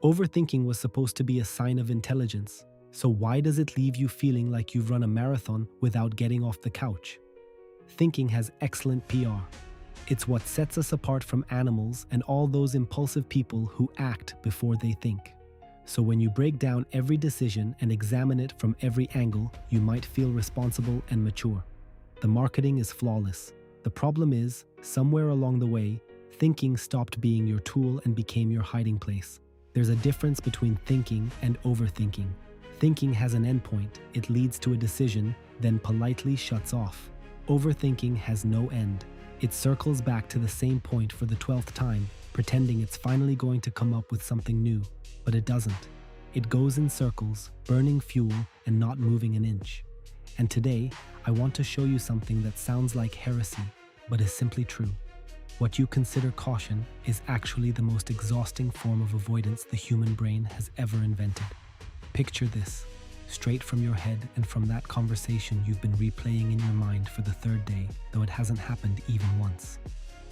Overthinking was supposed to be a sign of intelligence. So why does it leave you feeling like you've run a marathon without getting off the couch? Thinking has excellent PR. It's what sets us apart from animals and all those impulsive people who act before they think. So when you break down every decision and examine it from every angle, you might feel responsible and mature. The marketing is flawless. The problem is, somewhere along the way, thinking stopped being your tool and became your hiding place. There's a difference between thinking and overthinking. Thinking has an endpoint, it leads to a decision, then politely shuts off. Overthinking has no end. It circles back to the same point for the 12th time, pretending it's finally going to come up with something new. But it doesn't. It goes in circles, burning fuel and not moving an inch. And today, I want to show you something that sounds like heresy, but is simply true. What you consider caution is actually the most exhausting form of avoidance the human brain has ever invented. Picture this, straight from your head and from that conversation you've been replaying in your mind for the third day, though it hasn't happened even once.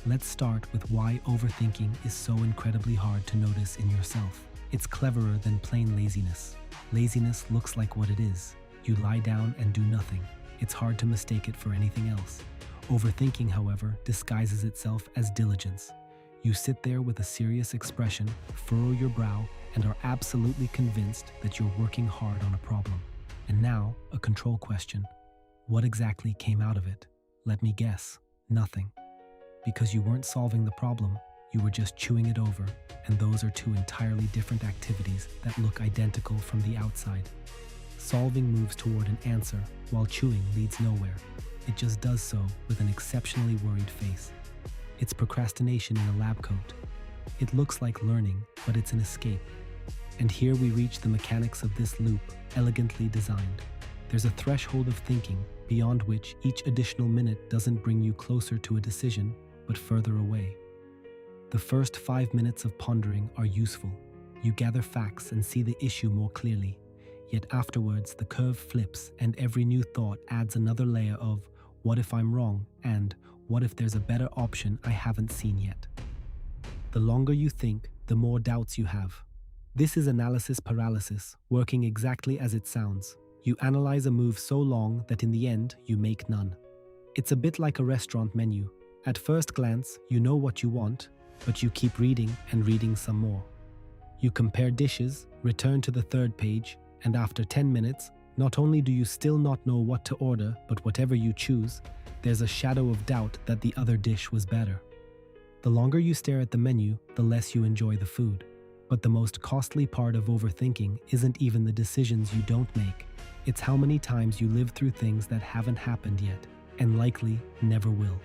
Let's start with why overthinking is so incredibly hard to notice in yourself. It's cleverer than plain laziness. Laziness looks like what it is. You lie down and do nothing. It's hard to mistake it for anything else. Overthinking, however, disguises itself as diligence. You sit there with a serious expression, furrow your brow, and are absolutely convinced that you're working hard on a problem. And now, a control question. What exactly came out of it? Let me guess, nothing. Because you weren't solving the problem, you were just chewing it over, and those are two entirely different activities that look identical from the outside. Solving moves toward an answer, while chewing leads nowhere. It just does so with an exceptionally worried face. It's procrastination in a lab coat. It looks like learning, but it's an escape. And here we reach the mechanics of this loop, elegantly designed. There's a threshold of thinking, beyond which each additional minute doesn't bring you closer to a decision, but further away. The first 5 minutes of pondering are useful. You gather facts and see the issue more clearly. Yet afterwards, the curve flips and every new thought adds another layer of, what if I'm wrong? And what if there's a better option I haven't seen yet? The longer you think, the more doubts you have. This is analysis paralysis, working exactly as it sounds. You analyze a move so long that in the end, you make none. It's a bit like a restaurant menu. At first glance, you know what you want, but you keep reading and reading some more. You compare dishes, return to the third page, and after 10 minutes, not only do you still not know what to order, but whatever you choose, there's a shadow of doubt that the other dish was better. The longer you stare at the menu, the less you enjoy the food. But the most costly part of overthinking isn't even the decisions you don't make. It's how many times you live through things that haven't happened yet, and likely never will.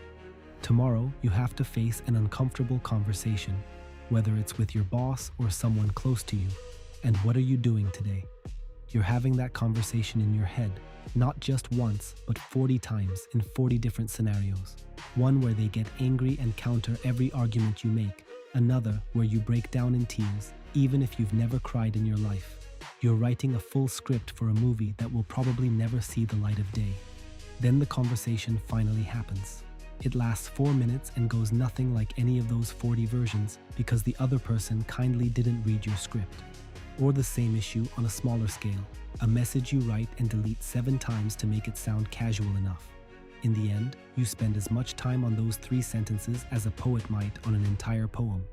Tomorrow, you have to face an uncomfortable conversation, whether it's with your boss or someone close to you. And what are you doing today? You're having that conversation in your head, not just once, but 40 times in 40 different scenarios. One where they get angry and counter every argument you make. Another where you break down in tears, even if you've never cried in your life. You're writing a full script for a movie that will probably never see the light of day. Then the conversation finally happens. It lasts 4 minutes and goes nothing like any of those 40 versions because the other person kindly didn't read your script. Or the same issue on a smaller scale, a message you write and delete 7 times to make it sound casual enough. In the end, you spend as much time on those 3 sentences as a poet might on an entire poem.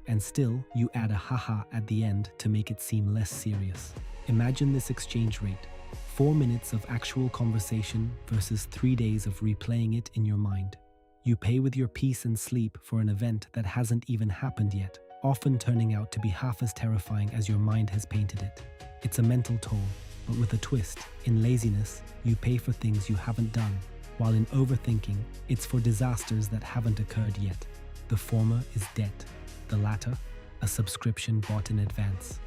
And still, you add a haha at the end to make it seem less serious. Imagine this exchange rate. 4 minutes of actual conversation versus 3 days of replaying it in your mind. You pay with your peace and sleep for an event that hasn't even happened yet, often turning out to be half as terrifying as your mind has painted it. It's a mental toll, but with a twist. In laziness, you pay for things you haven't done, while in overthinking, it's for disasters that haven't occurred yet. The former is debt, the latter, a subscription bought in advance.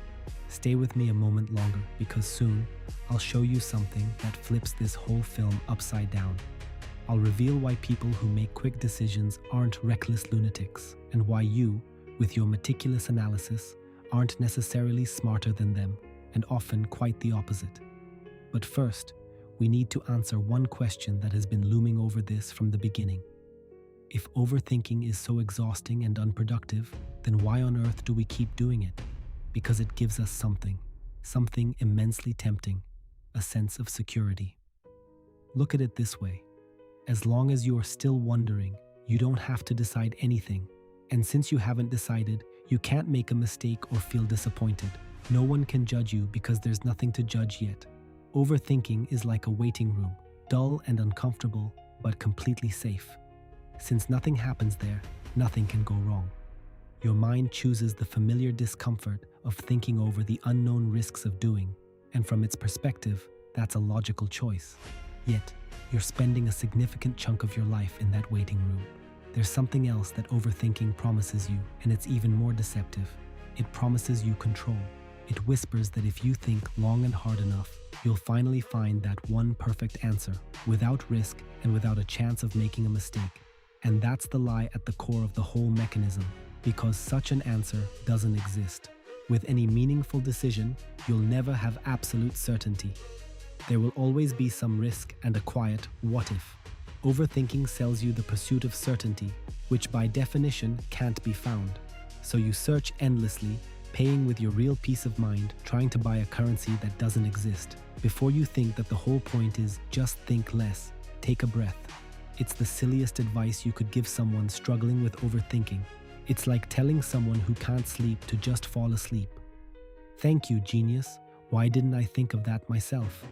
Stay with me a moment longer because soon, I'll show you something that flips this whole film upside down. I'll reveal why people who make quick decisions aren't reckless lunatics, and why you, with your meticulous analysis, aren't necessarily smarter than them, and often quite the opposite. But first, we need to answer one question that has been looming over this from the beginning. If overthinking is so exhausting and unproductive, then why on earth do we keep doing it? because it gives us something immensely tempting, a sense of security. Look at it this way. As long as you are still wondering, you don't have to decide anything. And since you haven't decided, you can't make a mistake or feel disappointed. No one can judge you because there's nothing to judge yet. Overthinking is like a waiting room, dull and uncomfortable, but completely safe. Since nothing happens there, nothing can go wrong. Your mind chooses the familiar discomfort of thinking over the unknown risks of doing, and from its perspective, that's a logical choice. Yet, you're spending a significant chunk of your life in that waiting room. There's something else that overthinking promises you, and it's even more deceptive. It promises you control. It whispers that if you think long and hard enough, you'll finally find that one perfect answer, without risk and without a chance of making a mistake. And that's the lie at the core of the whole mechanism, because such an answer doesn't exist. With any meaningful decision, you'll never have absolute certainty. There will always be some risk and a quiet what if. Overthinking sells you the pursuit of certainty, which by definition can't be found. So you search endlessly, paying with your real peace of mind, trying to buy a currency that doesn't exist, before you think that the whole point is just think less, take a breath. It's the silliest advice you could give someone struggling with overthinking. It's like telling someone who can't sleep to just fall asleep. Thank you, genius. Why didn't I think of that myself?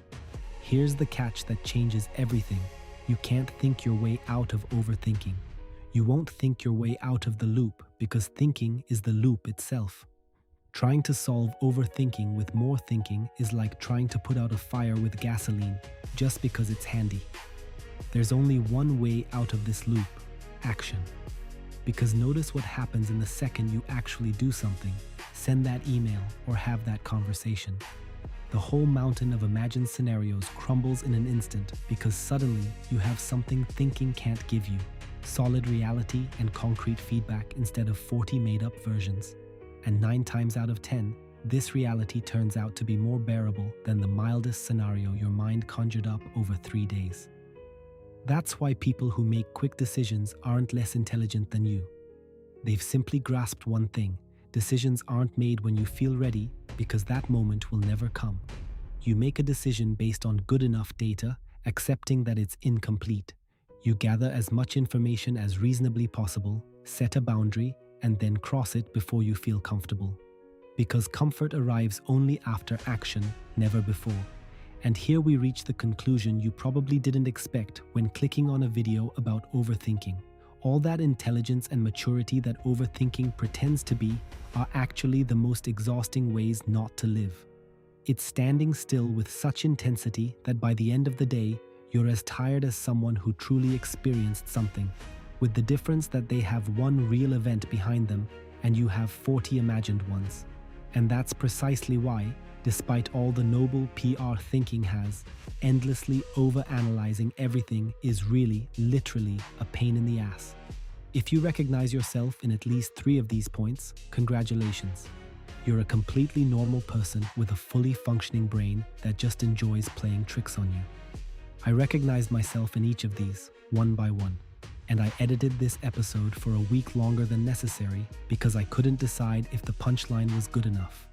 Here's the catch that changes everything. You can't think your way out of overthinking. You won't think your way out of the loop because thinking is the loop itself. Trying to solve overthinking with more thinking is like trying to put out a fire with gasoline just because it's handy. There's only one way out of this loop: action. Because notice what happens in the second you actually do something, send that email or have that conversation. The whole mountain of imagined scenarios crumbles in an instant because suddenly you have something thinking can't give you: solid reality and concrete feedback instead of 40 made-up versions. And 9 times out of 10, this reality turns out to be more bearable than the mildest scenario your mind conjured up over 3 days. That's why people who make quick decisions aren't less intelligent than you. They've simply grasped one thing: decisions aren't made when you feel ready, because that moment will never come. You make a decision based on good enough data, accepting that it's incomplete. You gather as much information as reasonably possible, set a boundary, and then cross it before you feel comfortable. Because comfort arrives only after action, never before. And here we reach the conclusion you probably didn't expect when clicking on a video about overthinking. All that intelligence and maturity that overthinking pretends to be are actually the most exhausting ways not to live. It's standing still with such intensity that by the end of the day, you're as tired as someone who truly experienced something, with the difference that they have one real event behind them and you have 40 imagined ones. And that's precisely why, despite all the noble PR thinking has, endlessly overanalyzing everything is really, literally, a pain in the ass. If you recognize yourself in at least 3 of these points, congratulations. You're a completely normal person with a fully functioning brain that just enjoys playing tricks on you. I recognized myself in each of these, one by one, and I edited this episode for a week longer than necessary because I couldn't decide if the punchline was good enough.